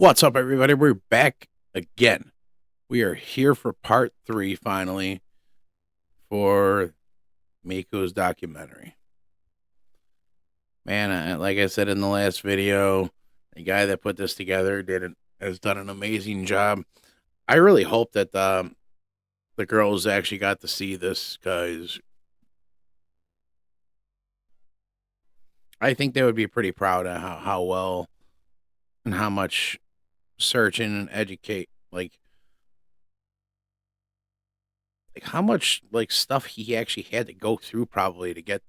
What's up, everybody? We're back again. We are here for part 3, finally, for Miku's documentary. Man, like I said in the last video, the guy that put this together has done an amazing job. I really hope that the girls actually got to see this, because I think they would be pretty proud of how well and how much searching and educate, like how much stuff he actually had to go through probably to get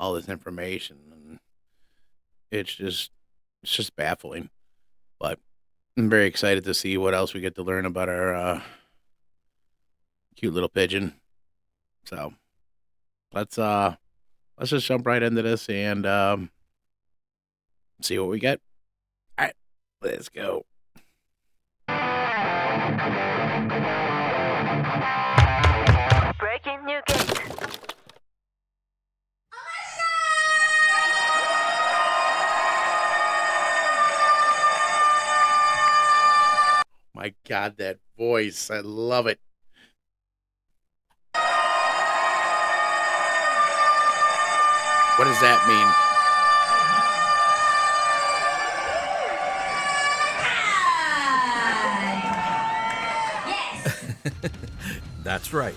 all this information. And it's just baffling, but I'm very excited to see what else we get to learn about our cute little pigeon. So let's just jump right into this and see what we get. All right, let's go. Breaking new gate. My God, that voice. I love it. What does that mean? That's right.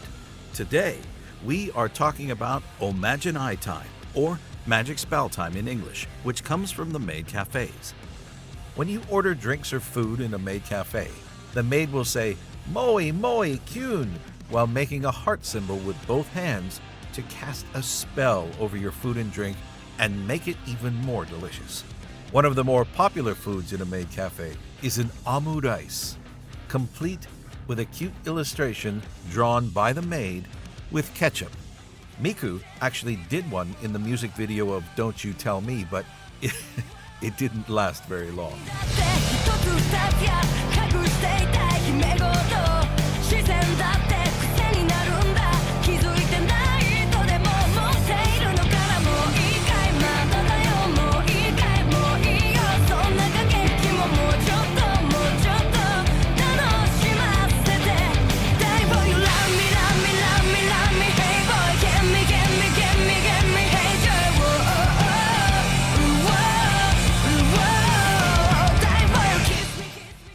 Today, we are talking about Omagi Time, or Magic Spell Time in English, which comes from the maid cafes. When you order drinks or food in a maid cafe, the maid will say, "Moi, moi, kyun," while making a heart symbol with both hands to cast a spell over your food and drink and make it even more delicious. One of the more popular foods in a maid cafe is an amu rice, complete with a cute illustration drawn by the maid with ketchup. Miku actually did one in the music video of Don't You Tell Me, but it didn't last very long.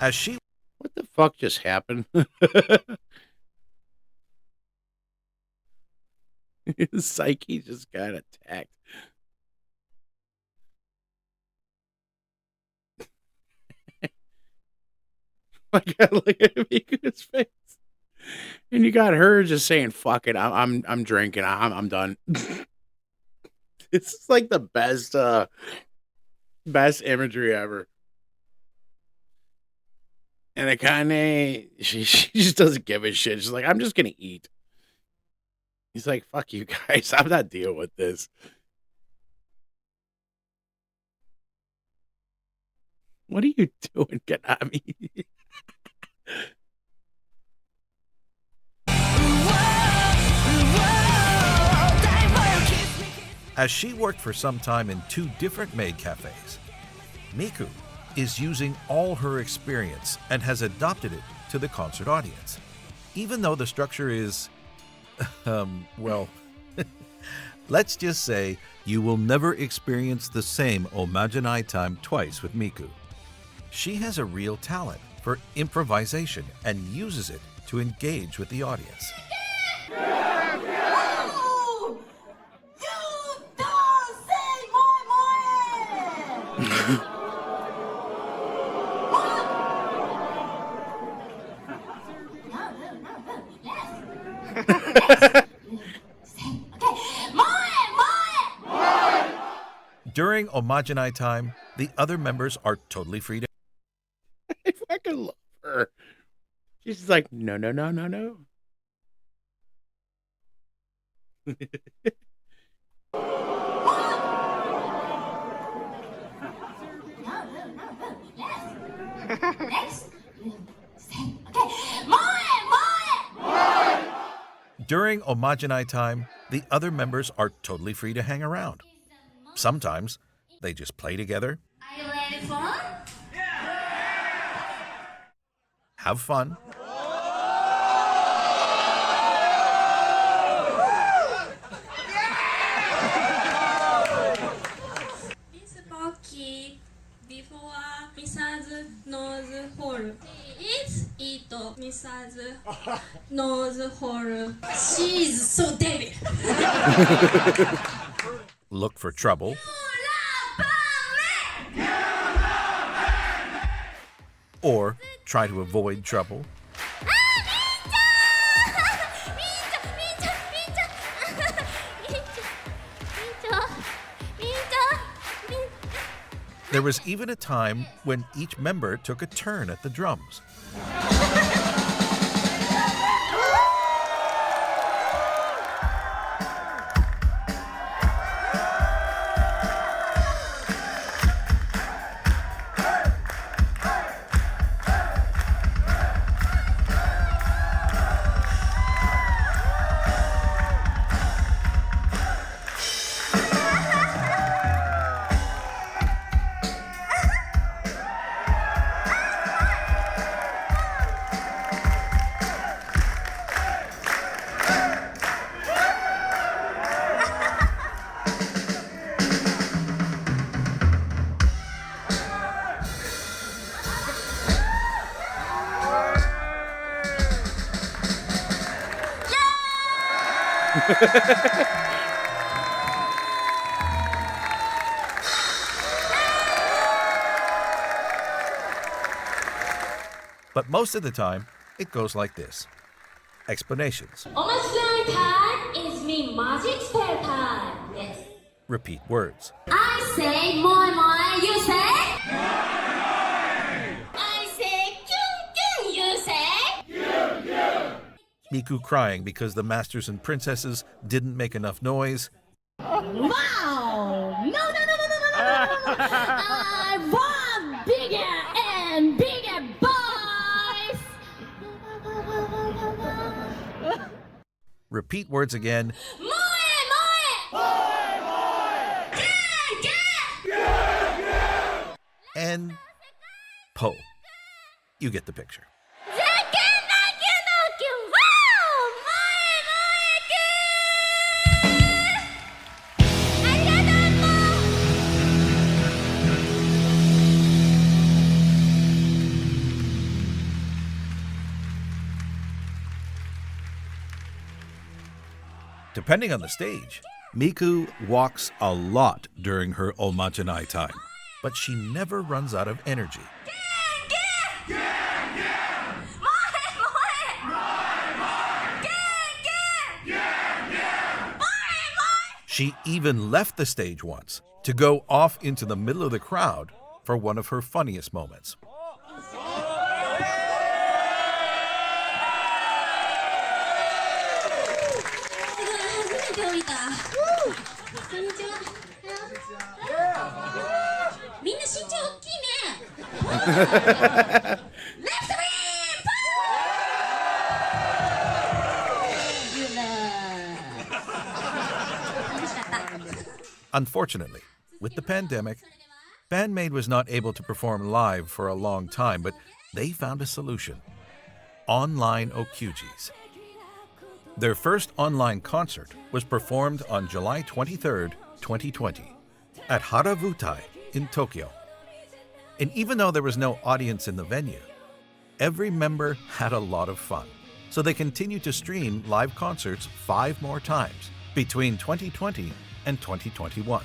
As she What the fuck just happened? His psyche just got attacked. My God, look at Miku's face. And you got her just saying, "Fuck it, I'm drinking. I'm done." It's like the best imagery ever. And Akane, she just doesn't give a shit. She's like, "I'm just gonna eat." He's like, "Fuck you guys, I'm not dealing with this." What are you doing, Kanami? As she worked for some time in 2 different maid cafes, Miku is using all her experience and has adopted it to the concert audience. Even though the structure is, well, let's just say you will never experience the same Omagi Time twice with Miku. She has a real talent for improvisation and uses it to engage with the audience. During Omagi Time, the other members are totally free to... I fucking love her. She's just like, "No, no, no, no, no." During Omagi Time, the other members are totally free to hang around. Sometimes they just play together. Are you ready for? have fun, This Pocky before Mrs. Nose Hole is it Mrs. Nose Hole. She's so dead. look for trouble, or try to avoid trouble. There was even a time when each member took a turn at the drums. But most of the time, it goes like this. Explanations. Omagi Time is me magic spell time. Yes. Repeat words. I say moi moi, you say? I say kyun kyun, you say? Miku crying because the masters and princesses didn't make enough noise. Wow! No, no, no, no, no, no, no, no, no. I want bigger and bigger boys. Repeat words again. Moe, moe. And po. You get the picture. Depending on the stage, Miku walks a lot during her Omagi time, but she never runs out of energy. She even left the stage once to go off into the middle of the crowd for one of her funniest moments. Unfortunately, with the pandemic, BAND-MAID was not able to perform live for a long time, but they found a solution: online okujis. Their first online concert was performed on July 23, 2020, at Haravutai in Tokyo. And even though there was no audience in the venue, every member had a lot of fun. So they continued to stream live concerts 5 more times between 2020 and 2021.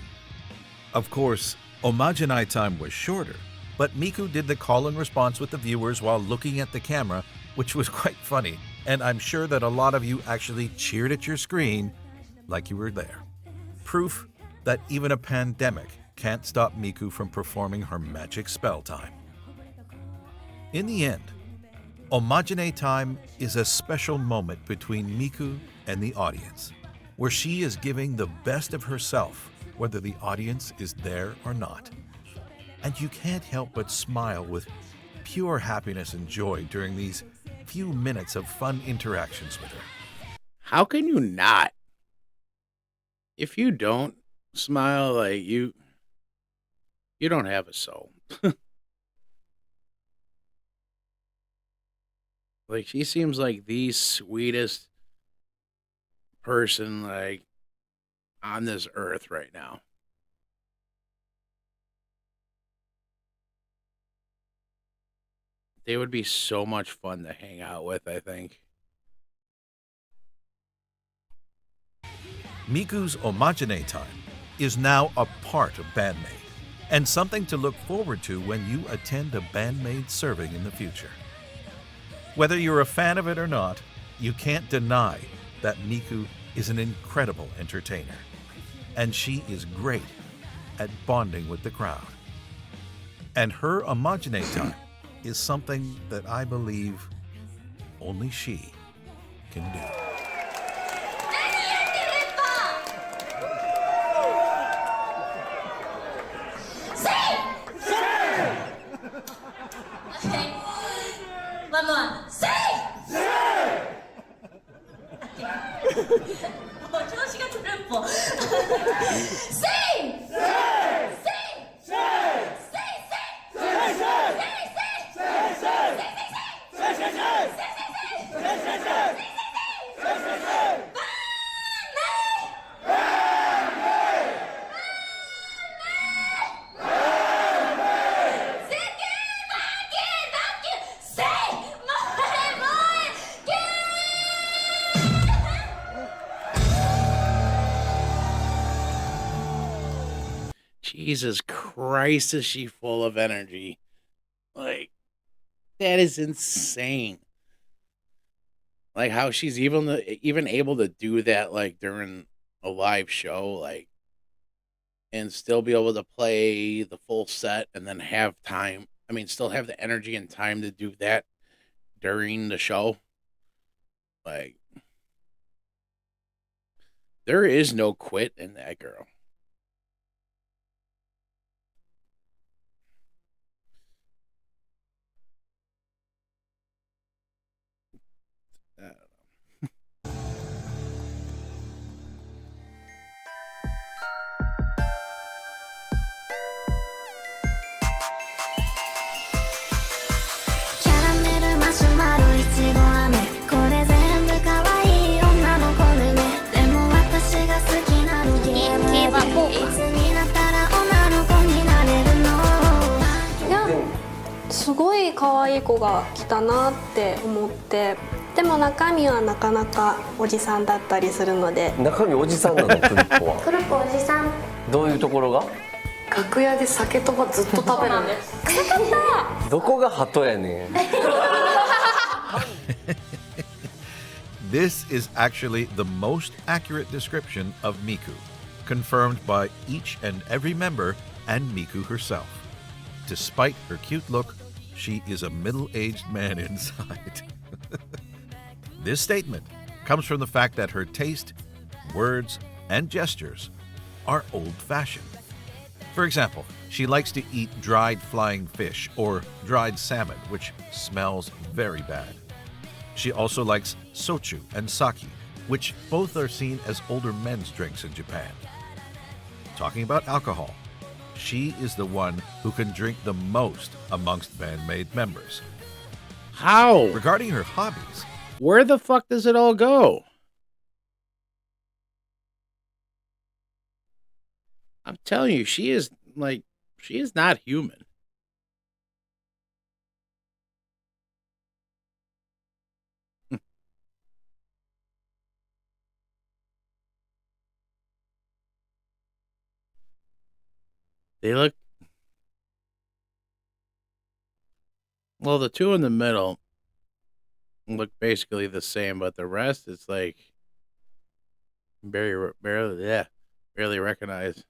Of course, Omagi Time was shorter, but Miku did the call and response with the viewers while looking at the camera, which was quite funny, and I'm sure that a lot of you actually cheered at your screen like you were there. Proof that even a pandemic can't stop Miku from performing her magic spell time. In the end, Omagi Time is a special moment between Miku and the audience, where she is giving the best of herself, whether the audience is there or not. And you can't help but smile with pure happiness and joy during these few minutes of fun interactions with her. How can you not? If you don't smile, like you don't have a soul. Like, she seems like the sweetest person, like, on this earth right now. They would be so much fun to hang out with, I think. Miku's Omagi Time is now a part of BAND-MAID and something to look forward to when you attend a BAND-MAID serving in the future. Whether you're a fan of it or not, you can't deny that Miku is an incredible entertainer, and she is great at bonding with the crowd. And her Omagi Time is something that I believe only she can do. One more. Say! Jesus Christ, is she full of energy? Like, that is insane. Like, how she's even able to do that, like, during a live show, like, and still be able to play the full set and then have time. I mean, still have the energy and time to do that during the show. Like, there is no quit in that girl. K-pop すごい可愛い子が来たなって思って、でも中身はなかなかおじさんだったりするので。中身おじさんなの？クルッポは。クルッポおじさん。どういうところが？楽屋で酒とばずっと食べるんです。臭かった。どこが鳩やねん。This is actually the most accurate description of Miku, confirmed by each and every member and Miku herself. Despite her cute look, she is a middle-aged man inside. This statement comes from the fact that her taste, words, and gestures are old-fashioned. For example, she likes to eat dried flying fish or dried salmon, which smells very bad. She also likes sochu and sake, which both are seen as older men's drinks in Japan. Talking about alcohol, she is the one who can drink the most amongst BAND-MAID members. How? Regarding her hobbies, Where the fuck does it all go? I'm telling you, she is not human. They look, well, the two in the middle look basically the same, but the rest is like barely recognized.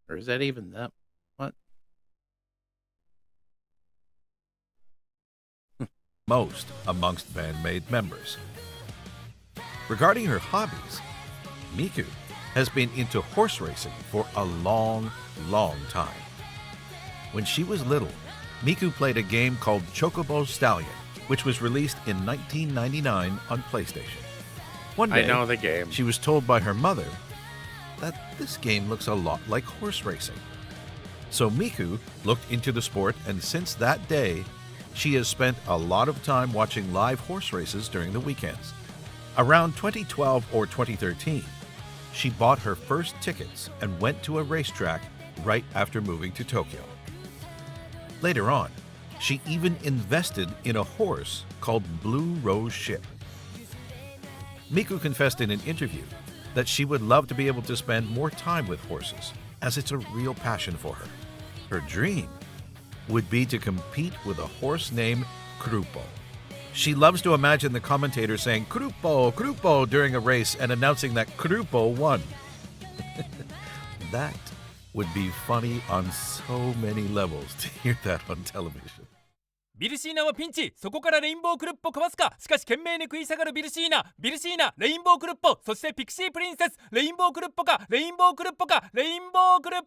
Or is that even them? What? most amongst BAND-MAID members. Regarding her hobbies, Miku has been into horse racing for a long, long time. When she was little, Miku played a game called Chocobo Stallion, which was released in 1999 on PlayStation. One day, I know the game. she was told by her mother that this game looks a lot like horse racing. So Miku looked into the sport, and since that day, She has spent a lot of time watching live horse races during the weekends. Around 2012 or 2013, she bought her first tickets and went to a racetrack right after moving to Tokyo. Later on, she even invested in a horse called Blue Rose Ship. Miku confessed in an interview that she would love to be able to spend more time with horses, as it's a real passion for her. Her dream would be to compete with a horse named Krupo. She loves to imagine the commentator saying Krupo, Krupo during a race and announcing that Krupo won. That would be funny on so many levels to hear that on television. ビルシーナはピンチ、そこからレインボークルッポかわすか。しかし懸命に食い下がるビルシーナ、レインボークルッポ、そしてピクシープリンセス、レインボークルッポか、レインボークルッポか、レインボークルッ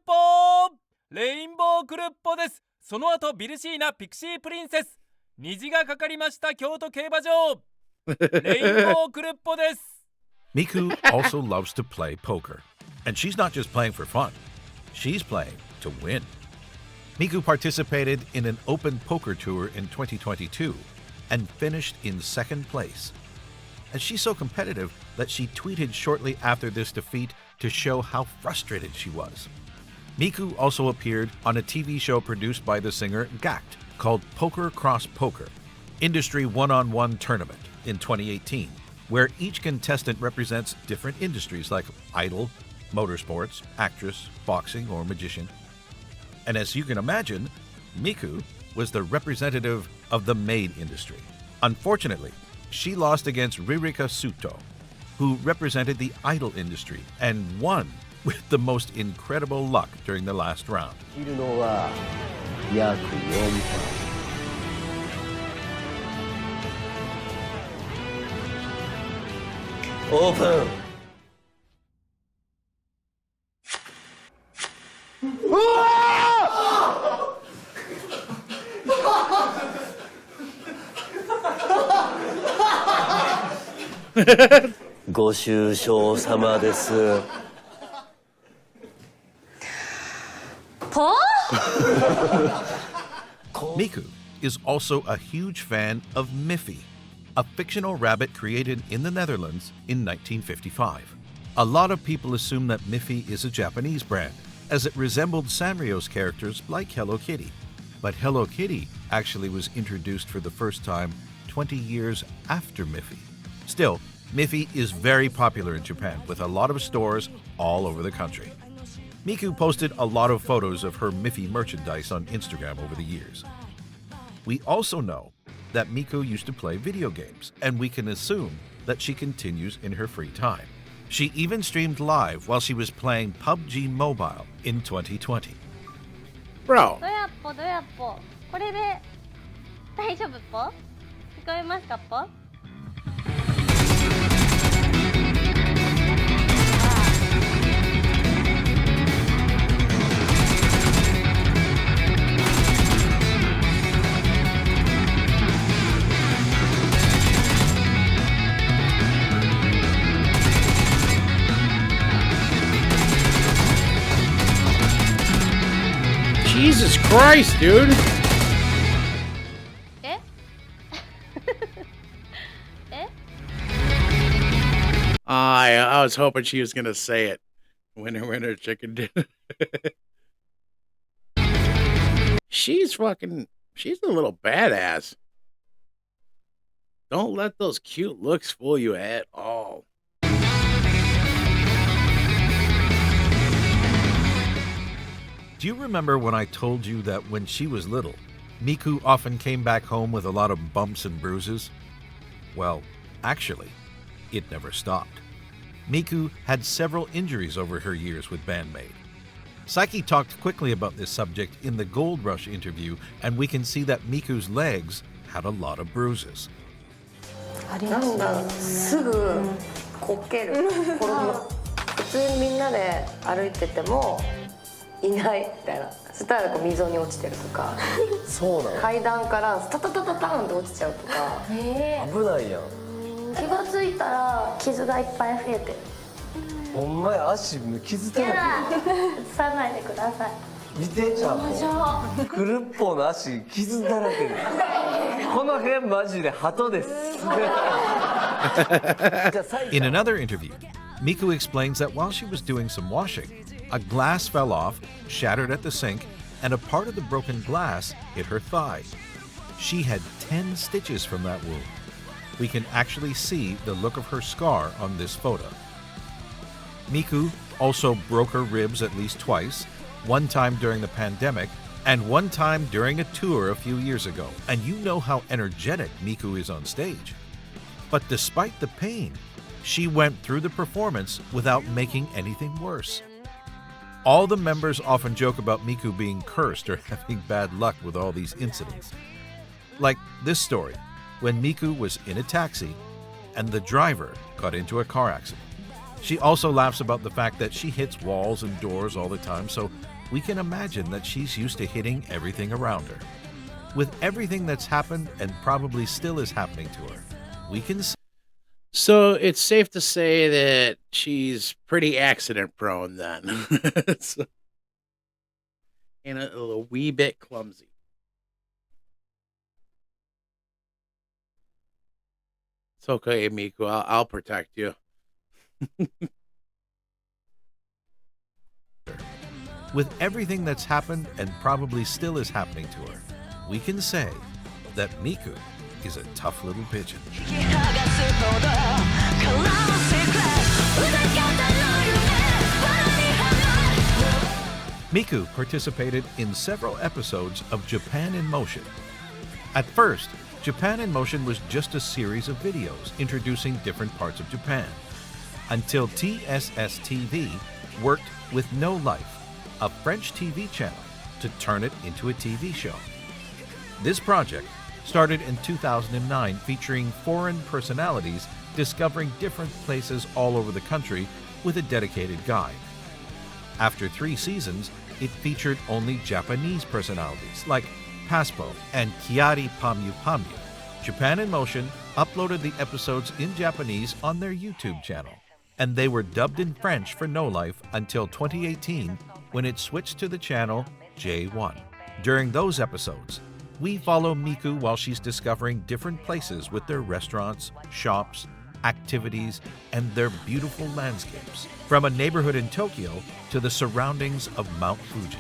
ポです。その後ビルシーナ、ピクシープリンセス、虹がかかりました京都競馬場、レインボークルッポです。Miku also loves to play poker, and she's not just playing for fun. She's playing to win. Miku participated in an open poker tour in 2022 and finished in second place. And she's so competitive that she tweeted shortly after this defeat to show how frustrated she was. Miku also appeared on a TV show produced by the singer GACT called Poker Cross Poker, Industry One-on-One Tournament in 2018, where each contestant represents different industries like idol, motorsports, actress, boxing, or magician. And as you can imagine, Miku was the representative of the maid industry. Unfortunately, she lost against Ririka Suto, who represented the idol industry and won with the most incredible luck during the last round. Open! ご愁傷様です。Miku is also a huge fan of Miffy, a fictional rabbit created in the Netherlands in 1955. A lot of people assume that Miffy is a Japanese brand, as it resembled Sanrio's characters like Hello Kitty. But Hello Kitty actually was introduced for the first time 20 years after Miffy. Still, Miffy is very popular in Japan with a lot of stores all over the country. Miku posted a lot of photos of her Miffy merchandise on Instagram over the years. We also know that Miku used to play video games, and we can assume that she continues in her free time. She even streamed live while she was playing PUBG Mobile in 2020. Bro. どやっぽどやっぽ、これで大丈夫っぽ？聞こえますかっぽ？ Jesus Christ, dude. え？え？ I was hoping she was gonna say it. Winner, winner, chicken dinner. She's a little badass. Don't let those cute looks fool you at all. Do you remember when I told you that when she was little, Miku often came back home with a lot of bumps and bruises? Well, actually, it never stopped. Miku had several injuries over her years with BAND-MAID. Saiki talked quickly about this subject in the Gold Rush interview, and we can see that Miku's legs had a lot of bruises. なんだすぐこける転ぶ普通にみんなで歩いててもいないみたいなそしたらこう溝に落ちてるとかそうなの階段からスタタタタタンって落ちちゃうとか危ないやん気がついたら傷がいっぱい増えてるほんまや足傷だら映さないでくださいけ見てちゃんとクルッポの足傷だらけですこの辺マジで鳩です In another interview, Miku explains that while she was doing some washing, a glass fell off, shattered at the sink, and a part of the broken glass hit her thigh. She had 10 stitches from that wound. We can actually see the look of her scar on this photo. Miku also broke her ribs at least twice, one time during the pandemic and one time during a tour a few years ago. And you know how energetic Miku is on stage. But despite the pain, she went through the performance without making anything worse. All the members often joke about Miku being cursed or having bad luck with all these incidents. Like this story, when Miku was in a taxi and the driver got into a car accident. She also laughs about the fact that she hits walls and doors all the time, so we can imagine that she's used to hitting everything around her. With everything that's happened and probably still is happening to her, we can say So it's safe to say that she's pretty accident prone then. And a wee bit clumsy. It's okay, Miku. I'll protect you. with everything that's happened and probably still is happening to her, we can say that Miku is a tough little pigeon. Miku participated in several episodes of Japan in Motion. At first, Japan in Motion was just a series of videos introducing different parts of Japan, until TSS TV worked with No Life, a French TV channel, to turn it into a TV show. This project started in 2009, featuring foreign personalities discovering different places all over the country with a dedicated guide. After 3 seasons, it featured only Japanese personalities like Paspo and Kiari Pamyu Pamyu. Japan in Motion uploaded the episodes in Japanese on their YouTube channel, and they were dubbed in French for No Life until 2018, when it switched to the channel J1. During those episodes, we follow Miku while she's discovering different places with their restaurants, shops, activities, and their beautiful landscapes, from a neighborhood in Tokyo to the surroundings of Mount Fuji.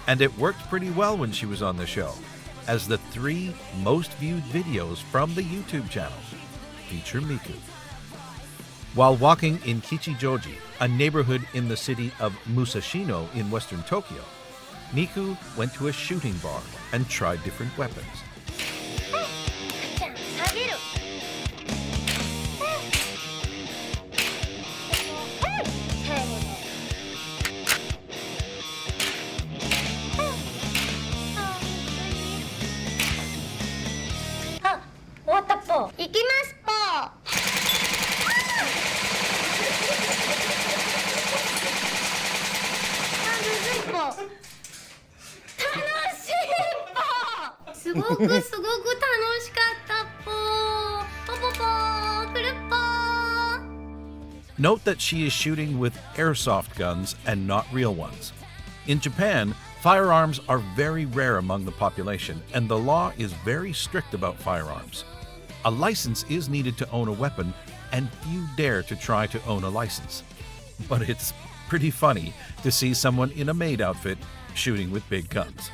And it worked pretty well when she was on the show, as the 3 most viewed videos from the YouTube channel feature Miku. While walking in Kichijoji, a neighborhood in the city of Musashino in western Tokyo, Miku went to a shooting bar and tried different weapons. Note that she is shooting with airsoft guns and not real ones. In Japan, firearms are very rare among the population, and the law is very strict about firearms. A license is needed to own a weapon, and few dare to try to own a license. But it's pretty funny to see someone in a maid outfit shooting with big guns.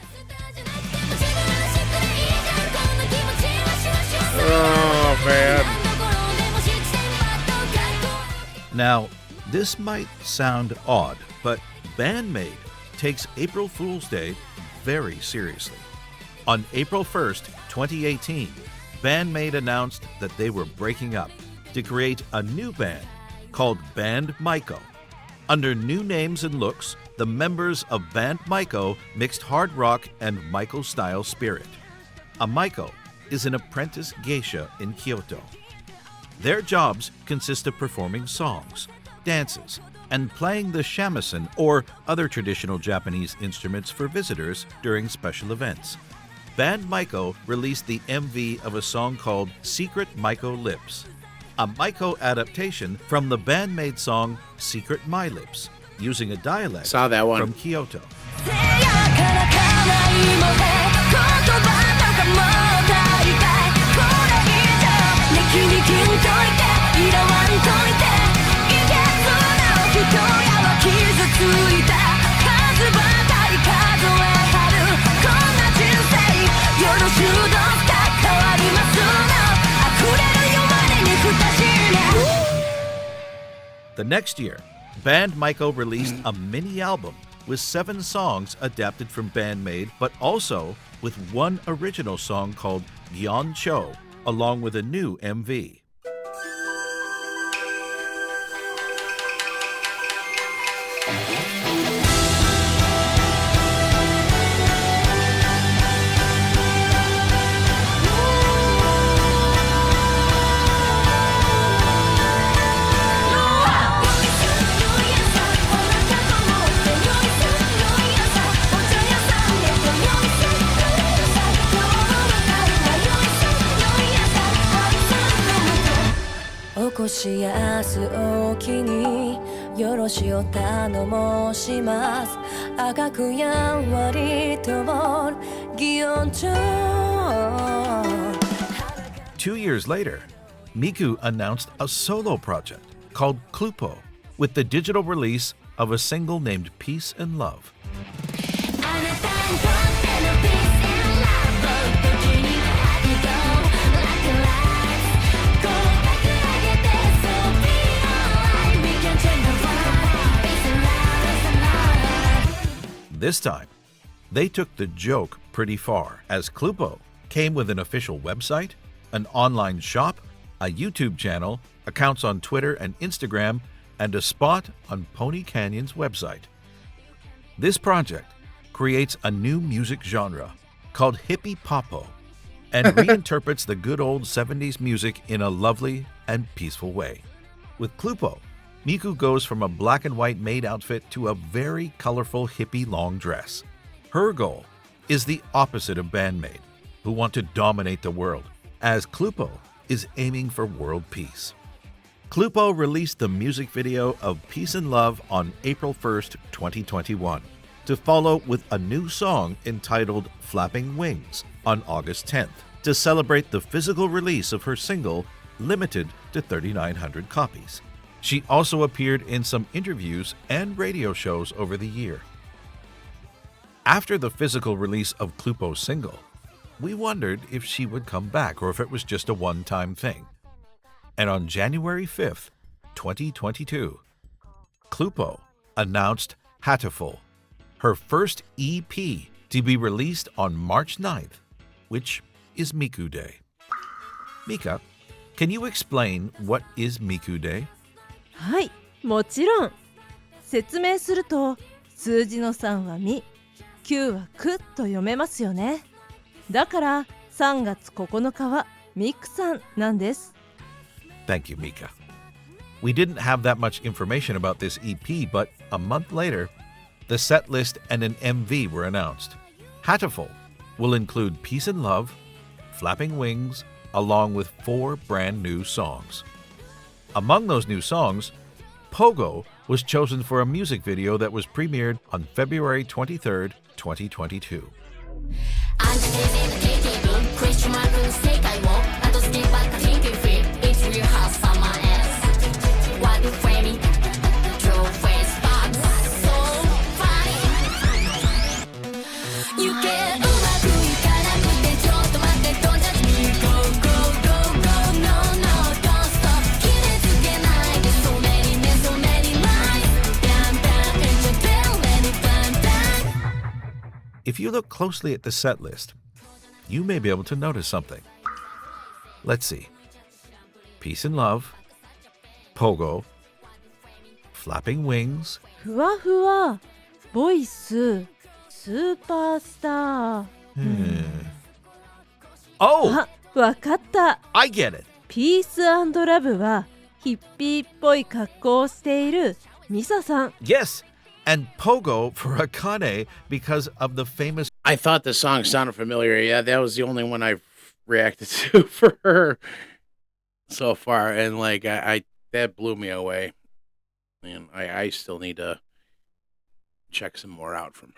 Oh, man. Now, this might sound odd, but BAND-MAID takes April Fool's Day very seriously. On April 1st, 2018, BAND-MAID announced that they were breaking up to create a new band called BAND-MAID. Under new names and looks, the members of BAND-MAID mixed hard rock and Michael-style spirit. A Maiko is an apprentice geisha in Kyoto. Their jobs consist of performing songs, dances, and playing the shamisen or other traditional Japanese instruments for visitors during special events. BAND-MAID released the MV of a song called Secret Maiko Lips, a Maiko adaptation from the BAND-MAID song Secret My Lips, using a dialect Saw that one. from Kyoto. もへ言葉とかもう大体これ以上ねきにきんといていらわんといていけそうな人やは傷ついた数ばかり数えはるこんな人生よろしゅうどうか変わりますの溢れる弱音にふたしな The next year, BAND-MAID released a mini album with 7 songs adapted from BAND-MAID, but also with one original song called Gyeon Cho, along with a new MV.起こしやすおきによろしお頼もします赤くやんわりと祇園町 2 years later, Miku announced a solo project called Klupo, with the digital release of a single named Peace and Love. あなたにとっての Peace and Love 時に Happy Go Like a Life 声かけ上げて So be alright We can change the world Peace and Love Peace and Love This time, they took the joke pretty far, as Klupo came with an official website, an online shop, a YouTube channel, accounts on Twitter and Instagram, and a spot on Pony Canyon's website. This project creates a new music genre called hippie popo and reinterprets the good old 70s music in a lovely and peaceful way. With Klupo, Miku goes from a black and white maid outfit to a very colorful hippie long dress. Her goal is the opposite of BAND-MAID, who want to dominate the world, as Klupo is aiming for world peace. Klupo released the music video of Peace and Love on April 1st, 2021, to follow with a new song entitled Flapping Wings on August 10th, to celebrate the physical release of her single, limited to 3,900 copies. She also appeared in some interviews and radio shows over the year. After the physical release of Klupo's single, we wondered if she would come back or if it was just a one-time thing. And on January 5th, 2022, Klupo announced Hateful, her first EP to be released on March 9th, which is Miku Day. Mika, can you explain what is Miku Day? はい、もちろん。説明すると、数字の3はみ、9はくと読めますよね。だから3月9日はミクさんなんです。Thank you, Mika. We didn't have that much information about this EP, but a month later, the set list and an MV were announced. Hateful will include Peace and Love, Flapping Wings, along with 4 brand new songs. Among those new songs, Pogo was chosen for a music video that was premiered on February 23rd, 2022. If you look closely at the set list, you may be able to notice something. Let's see. Peace and Love, Pogo, Flapping Wings, ふわふわ、ボイス、スーパースター。Oh! あ、わかった。I get it! ピース&ラブはヒッピーっぽい格好をしているミサさん。Yes! And Pogo for Akane because of the famous... I thought the song sounded familiar. Yeah, that was the only one I've reacted to for her so far. And like, I that blew me away. And I still need to check some more out from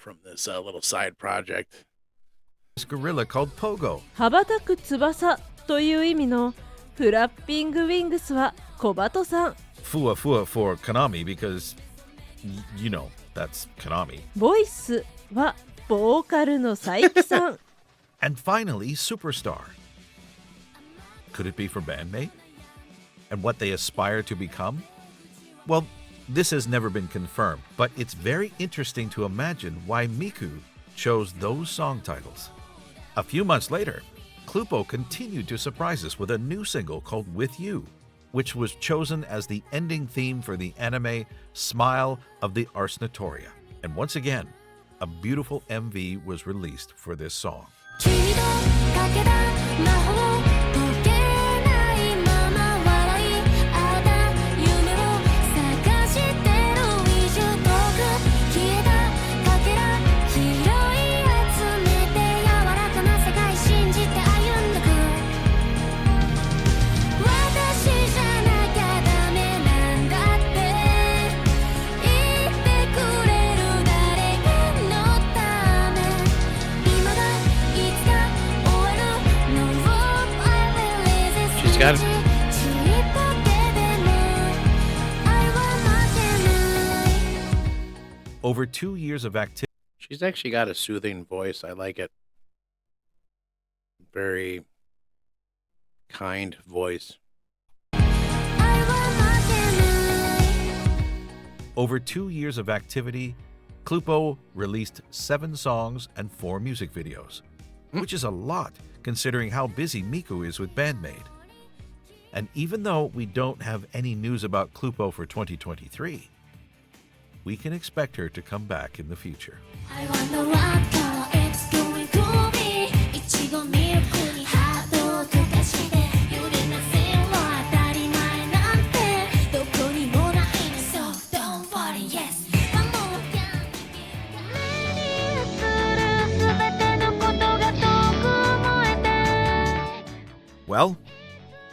from this little side project. This gorilla called Pogo. 羽ばたく翼という意味のフラッピングウィングスは小鳩さん。 Fua Fua for Konami because, you know, that's Konami. ボイスはボーカルの佐伯さん。And finally, Superstar. Could it be for BAND-MAID? And what they aspire to become? Well, this has never been confirmed, but it's very interesting to imagine why Miku chose those song titles. A few months later, Clupo continued to surprise us with a new single called With You, which was chosen as the ending theme for the anime Smile of the Ars Notoria. And once again, a beautiful MV was released for this song. 君とかけた魔法解けないまま笑い合った夢を探してる以上遠く消えたかけら拾い集めて柔らかな世界信じて歩んでく私じゃなきゃダメなんだって言ってくれる誰かのため今が She's got Over 2 years of activity. She's actually got a soothing voice. I like it. Very kind voice. Over 2 years of activity, Clupo released 7 songs and 4 music videos, which is a lot considering how busy Miku is with BAND-MAID. And even though we don't have any news about Clupo for 2023, we can expect her to come back in the future. Well,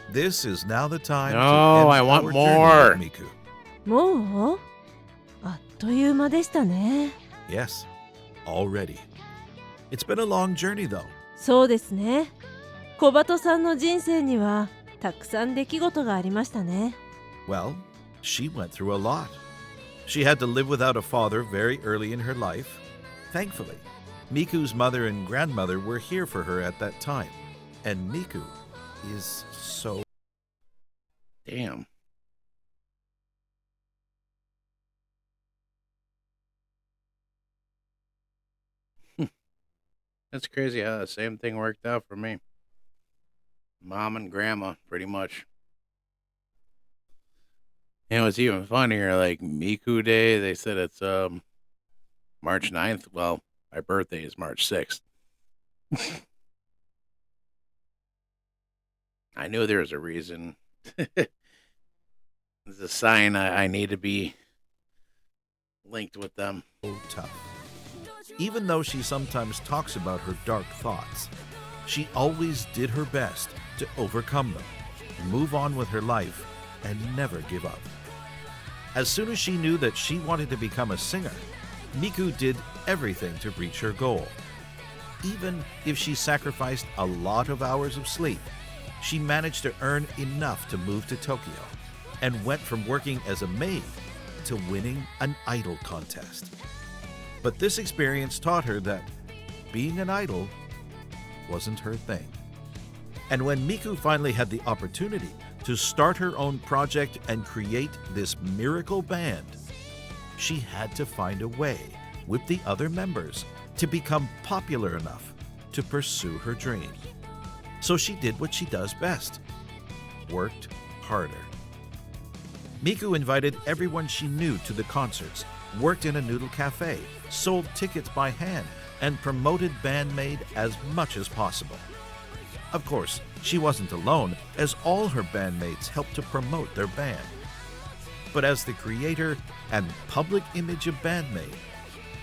this is now the time to No, end I want our more. journey with Miku. もうあっという間でしたね。 Yes, already. It's been a long journey though. そうですね。小鳩さんの人生にはたくさん出来事がありましたね。 Well, she went through a lot. She had to live without a father very early in her life. Thankfully, Miku's mother and grandmother were here for her at that time. And Miku is so... Damn. That's crazy how the same thing worked out for me. Mom and grandma, pretty much. You know, it's even funnier, like Miku Day, they said it's March 9th. Well, my birthday is March 6th. I knew there was a reason. It's a sign I need to be linked with them. tough. Even though she sometimes talks about her dark thoughts, she always did her best to overcome them, move on with her life, and never give up. As soon as she knew that she wanted to become a singer, Miku did everything to reach her goal. Even if she sacrificed a lot of hours of sleep, she managed to earn enough to move to Tokyo and went from working as a maid to winning an idol contest. But this experience taught her that being an idol wasn't her thing. And when Miku finally had the opportunity to start her own project and create this miracle band, she had to find a way with the other members to become popular enough to pursue her dream. So she did what she does best, worked harder. Miku invited everyone she knew to the concerts, worked in a noodle cafe, sold tickets by hand, and promoted BAND-MAID as much as possible. Of course, she wasn't alone, as all her bandmates helped to promote their band. But as the creator and public image of BAND-MAID,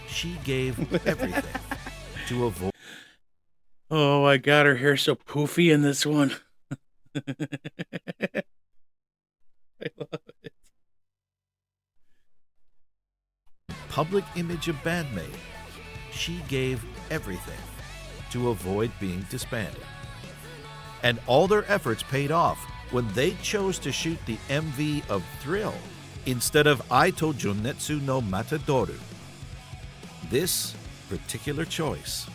she gave everything to avoid. Oh my god, her hair's so poofy in this one. I love it. Public image of BAND-MAID, she gave everything to avoid being disbanded. And all their efforts paid off when they chose to shoot the MV of Thrill instead of Aito Junnetsu no Matadoru. This particular choice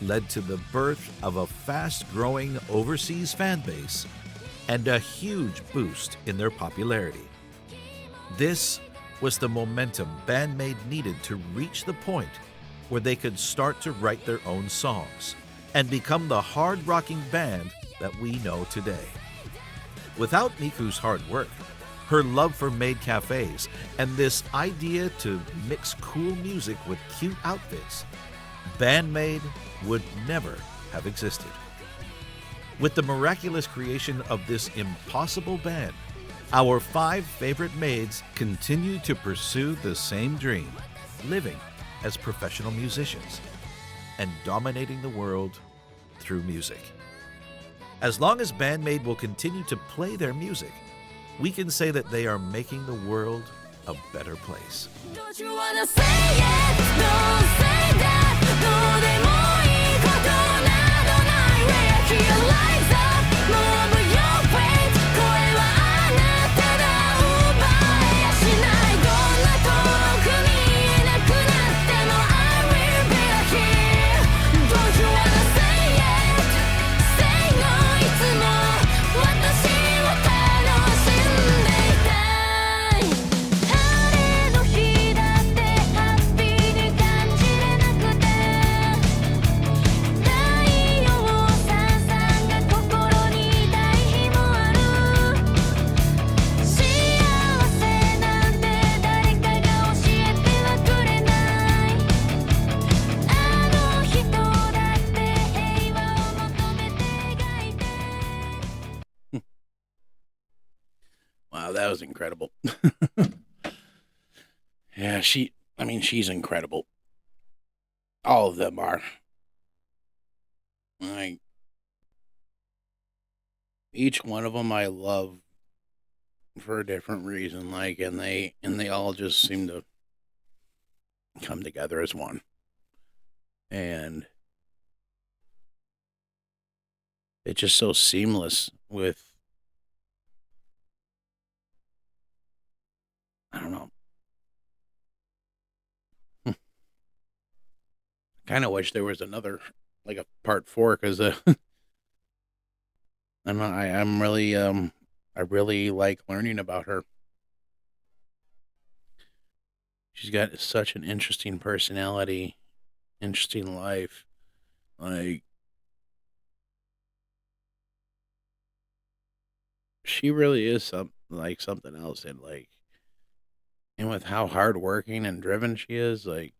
led to the birth of a fast-growing overseas fan base and a huge boost in their popularity. This was the momentum BAND-MAID needed to reach the point where they could start to write their own songs and become the hard-rocking band that we know today. Without Miku's hard work, her love for maid cafes, and this idea to mix cool music with cute outfits, BAND-MAID would never have existed. With the miraculous creation of this impossible band, our 5 favorite maids continue to pursue the same dream, living as professional musicians and dominating the world through music. As long as BAND-MAID will continue to play their music, we can say that they are making the world a better place. Don't you wanna say it? Don't say that. どうでもいいことなどない Wake your lights up, move your feet これはあなたが奪えやしないどんな遠くにいなくなっても I will be here Don't you wanna say it? Say no いつも私を楽しんでいたい晴れの日だってハッピーに感じれなくて太陽さんが心にいたい日もある幸せなんて誰かが教えてはくれないあの人だって平和を求めて描いて Wow, that was incredible. Yeah, she's incredible. All of them are. Like, each one of them I love for a different reason. Like, and they all just seem to come together as one. And it's just so seamless with, I don't know. Kind of wish there was another, like a part 4, because I'm really I really like learning about her. She's got such an interesting personality, interesting life. Like, she really is something else, and with how hardworking and driven she is, like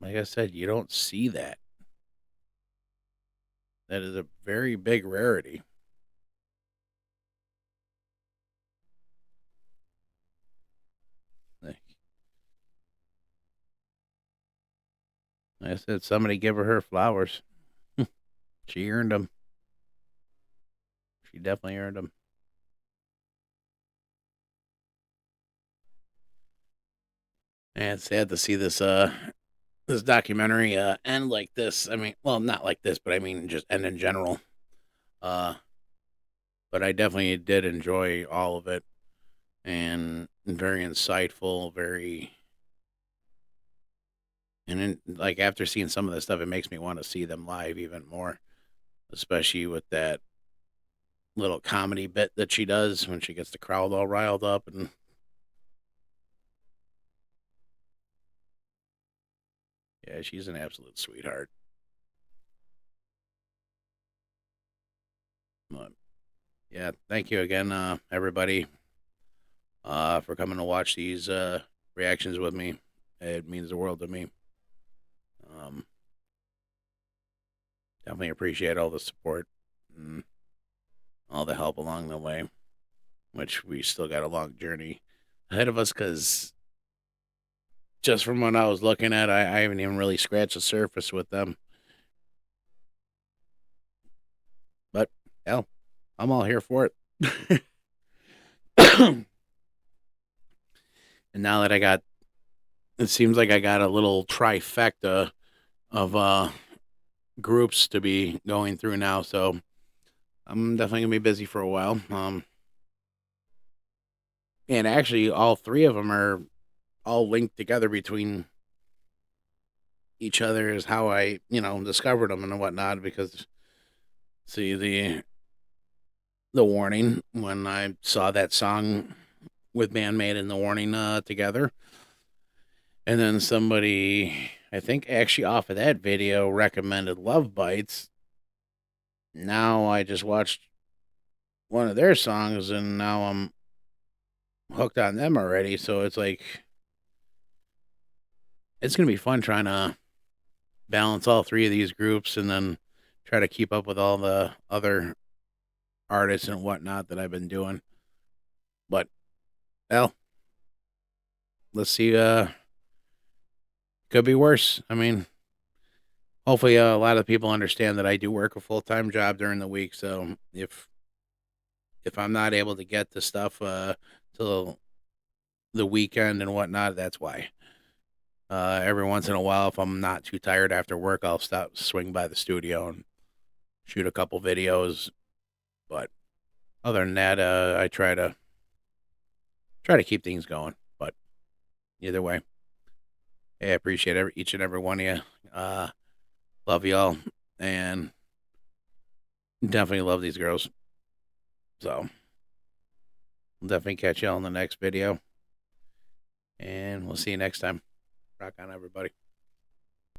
I said, you don't see that. That is a very big rarity. Like I said, somebody give her flowers. She earned them. She definitely earned them. And it's sad to see this this documentary end like this. I mean, well, not like this, but I mean just end in general. But I definitely did enjoy all of it, and very insightful, like after seeing some of this stuff, it makes me want to see them live even more, especially with that little comedy bit that she does when she gets the crowd all riled up. And yeah, she's an absolute sweetheart. But yeah, thank you again, everybody, for coming to watch these reactions with me. It means the world to me. Definitely appreciate all the support and all the help along the way, which we still got a long journey ahead of us, because just from what I was looking at, I haven't even really scratched the surface with them. But hell, I'm all here for it. And now that I got it seems like I got a little trifecta of groups to be going through now, so I'm definitely gonna be busy for a while. And actually, all three of them are all linked together between each other is how I, discovered them and whatnot. Because see the warning when I saw that song with BAND-MAID and the warning together, and then somebody, I think actually off of that video, recommended Love Bites. Now I just watched one of their songs and now I'm hooked on them already. So it's like it's gonna be fun trying to balance all three of these groups and then try to keep up with all the other artists and whatnot that I've been doing. But well, let's see. Could be worse. I mean, hopefully, a lot of people understand that I do work a full-time job during the week. So if I'm not able to get the stuff till the weekend and whatnot, that's why. Every once in a while, if I'm not too tired after work, I'll swing by the studio and shoot a couple videos. But other than that, I try to keep things going. But either way, hey, I appreciate each and every one of you. Love y'all, and definitely love these girls. So we'll definitely catch y'all in the next video, and we'll see you next time. Rock on, everybody.